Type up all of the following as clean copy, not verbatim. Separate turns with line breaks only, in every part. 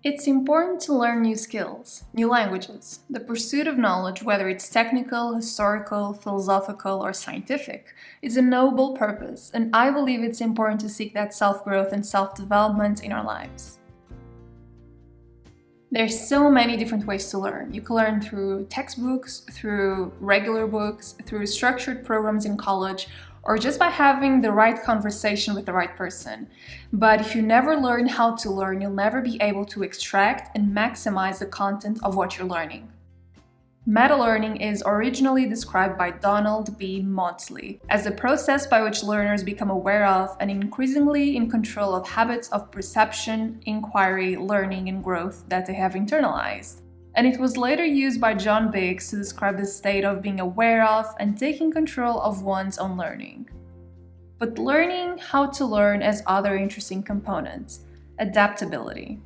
It's important to learn new skills, new languages. The pursuit of knowledge, whether it's technical, historical, philosophical, or scientific, is a noble purpose, and I believe it's important to seek that self-growth and self-development in our lives. There's so many different ways to learn. You can learn through textbooks, through regular books, through structured programs in college, or just by having the right conversation with the right person. But if you never learn how to learn, you'll never be able to extract and maximize the content of what you're learning. Meta-learning is originally described by Donald B. Maudsley as the process by which learners become aware of and increasingly in control of habits of perception, inquiry, learning, and growth that they have internalized. And it was later used by John Biggs to describe the state of being aware of and taking control of one's own learning. But learning how to learn has other interesting components: adaptability.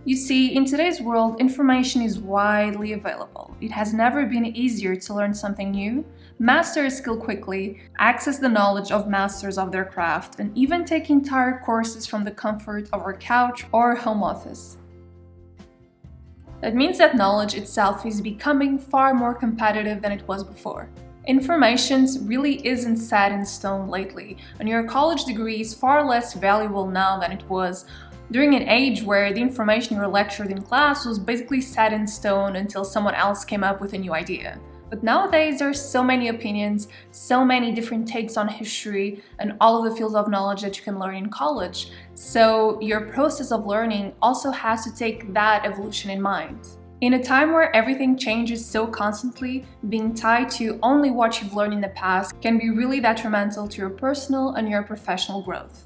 You see, in today's world, information is widely available. It has never been easier to learn something new, master a skill quickly, access the knowledge of masters of their craft, and even take entire courses from the comfort of our couch or home office. That means that knowledge itself is becoming far more competitive than it was before. Information really isn't set in stone lately, and your college degree is far less valuable now than it was during an age where the information you were lectured in class was basically set in stone until someone else came up with a new idea. But nowadays there are so many opinions, so many different takes on history, and all of the fields of knowledge that you can learn in college. So your process of learning also has to take that evolution in mind. In a time where everything changes so constantly, being tied to only what you've learned in the past can be really detrimental to your personal and your professional growth.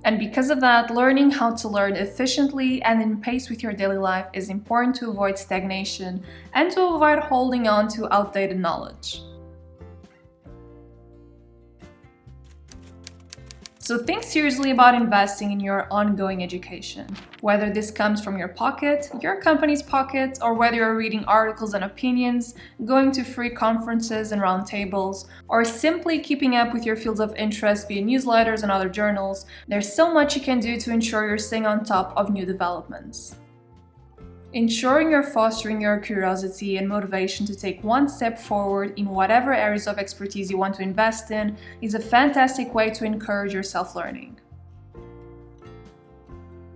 And because of that, learning how to learn efficiently and in pace with your daily life is important to avoid stagnation and to avoid holding on to outdated knowledge. So think seriously about investing in your ongoing education. Whether this comes from your pocket, your company's pocket, or whether you're reading articles and opinions, going to free conferences and roundtables, or simply keeping up with your fields of interest via newsletters and other journals, there's so much you can do to ensure you're staying on top of new developments. Ensuring you're fostering your curiosity and motivation to take one step forward in whatever areas of expertise you want to invest in is a fantastic way to encourage your self-learning.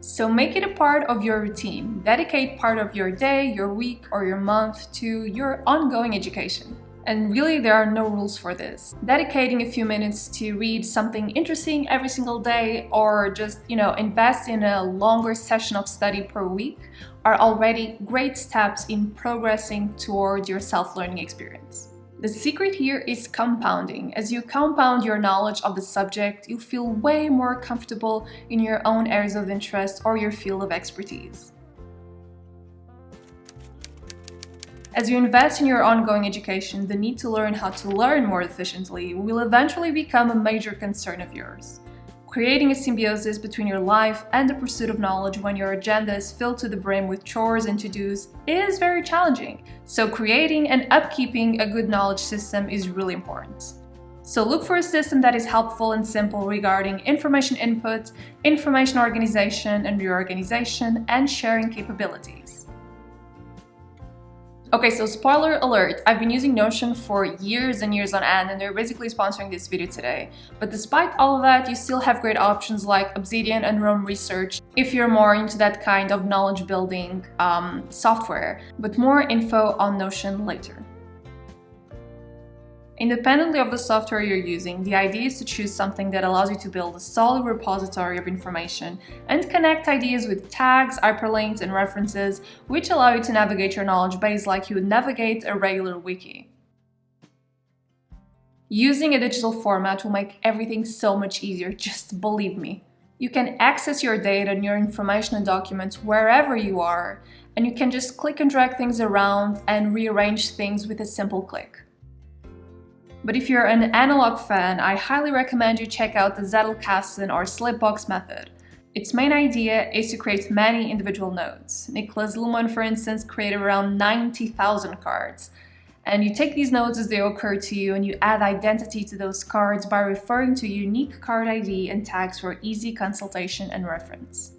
So make it a part of your routine. Dedicate part of your day, your week, or your month to your ongoing education. And really, there are no rules for this. Dedicating a few minutes to read something interesting every single day, or just, invest in a longer session of study per week are already great steps in progressing towards your self-learning experience. The secret here is compounding. As you compound your knowledge of the subject, you'll feel way more comfortable in your own areas of interest or your field of expertise. As you invest in your ongoing education, the need to learn how to learn more efficiently will eventually become a major concern of yours. Creating a symbiosis between your life and the pursuit of knowledge when your agenda is filled to the brim with chores and to-dos is very challenging. So creating and upkeeping a good knowledge system is really important. So look for a system that is helpful and simple regarding information input, information organization and reorganization, and sharing capabilities. Okay, so spoiler alert, I've been using Notion for years and years on end, and they're basically sponsoring this video today. But despite all of that, you still have great options like Obsidian and Roam Research if you're more into that kind of knowledge building software. But more info on Notion later. Independently of the software you're using, the idea is to choose something that allows you to build a solid repository of information and connect ideas with tags, hyperlinks, and references, which allow you to navigate your knowledge base like you would navigate a regular wiki. Using a digital format will make everything so much easier, just believe me. You can access your data and your information and documents wherever you are, and you can just click and drag things around and rearrange things with a simple click. But if you're an analog fan, I highly recommend you check out the Zettelkasten or Slipbox method. Its main idea is to create many individual nodes. Niklas Luhmann, for instance, created around 90,000 cards. And you take these nodes as they occur to you and you add identity to those cards by referring to unique card ID and tags for easy consultation and reference.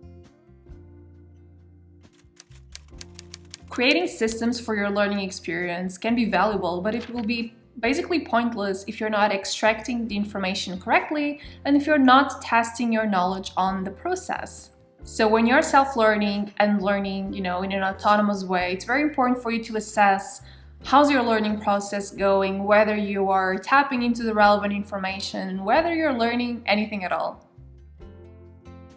Creating systems for your learning experience can be valuable, but it will be basically pointless if you're not extracting the information correctly and if you're not testing your knowledge on the process. So when you're self-learning and learning, in an autonomous way, it's very important for you to assess how's your learning process going, whether you are tapping into the relevant information, and whether you're learning anything at all.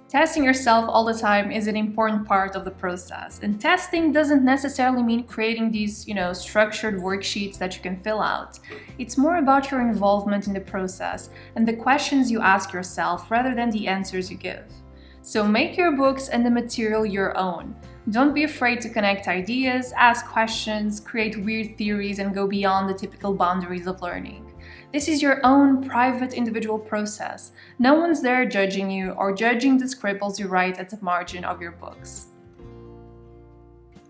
Testing yourself all the time is an important part of the process, and testing doesn't necessarily mean creating these, structured worksheets that you can fill out. It's more about your involvement in the process and the questions you ask yourself rather than the answers you give. So make your books and the material your own. Don't be afraid to connect ideas, ask questions, create weird theories, and go beyond the typical boundaries of learning. This is your own private individual process. No one's there judging you or judging the scribbles you write at the margin of your books.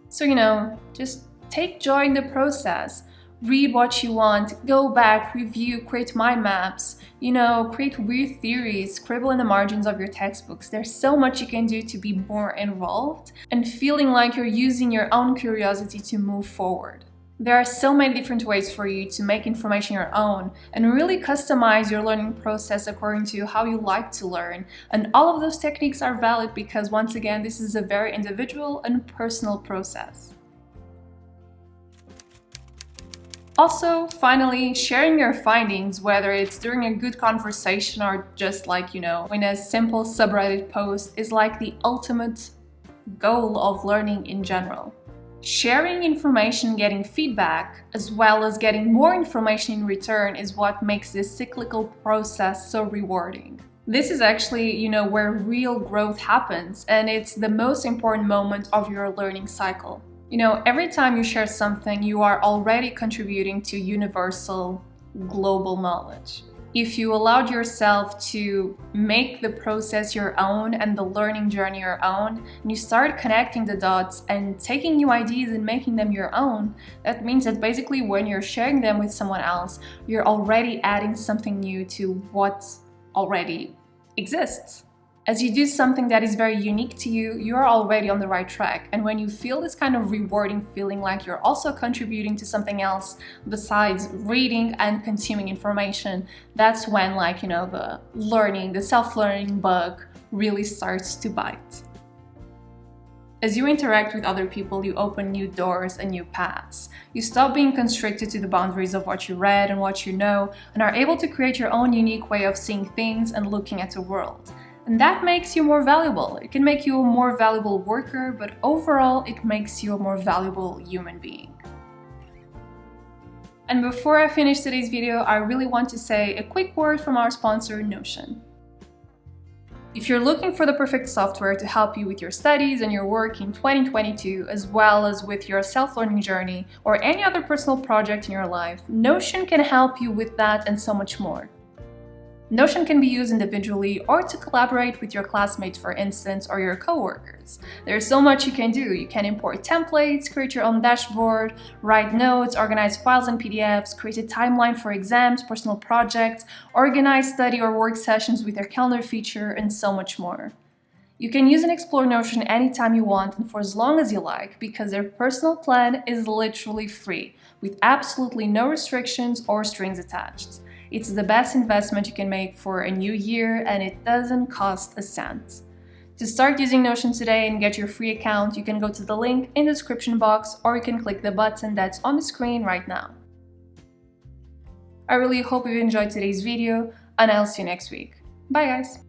So, just take joy in the process. Read what you want, go back, review, create mind maps, create weird theories, scribble in the margins of your textbooks. There's so much you can do to be more involved and feeling like you're using your own curiosity to move forward. There are so many different ways for you to make information your own and really customize your learning process according to how you like to learn. And all of those techniques are valid because, once again, this is a very individual and personal process. Also, finally, sharing your findings, whether it's during a good conversation or just in a simple subreddit post, is like the ultimate goal of learning in general. Sharing information, getting feedback, as well as getting more information in return is what makes this cyclical process so rewarding. This is actually, where real growth happens, and it's the most important moment of your learning cycle. Every time you share something, you are already contributing to universal, global knowledge. If you allowed yourself to make the process your own and the learning journey your own, and you start connecting the dots and taking new ideas and making them your own, that means that basically when you're sharing them with someone else, you're already adding something new to what already exists. As you do something that is very unique to you, you're already on the right track. And when you feel this kind of rewarding feeling like you're also contributing to something else besides reading and consuming information, that's when the self-learning bug really starts to bite. As you interact with other people, you open new doors and new paths. You stop being constricted to the boundaries of what you read and what you know, and are able to create your own unique way of seeing things and looking at the world. And that makes you more valuable. It can make you a more valuable worker, but overall, it makes you a more valuable human being. And before I finish today's video, I really want to say a quick word from our sponsor, Notion. If you're looking for the perfect software to help you with your studies and your work in 2022, as well as with your self-learning journey or any other personal project in your life, Notion can help you with that and so much more. Notion can be used individually or to collaborate with your classmates, for instance, or your coworkers. There's so much you can do. You can import templates, create your own dashboard, write notes, organize files and PDFs, create a timeline for exams, personal projects, organize study or work sessions with their calendar feature, and so much more. You can use and explore Notion anytime you want and for as long as you like, because their personal plan is literally free, with absolutely no restrictions or strings attached. It's the best investment you can make for a new year, and it doesn't cost a cent. To start using Notion today and get your free account, you can go to the link in the description box, or you can click the button that's on the screen right now. I really hope you enjoyed today's video, and I'll see you next week. Bye guys!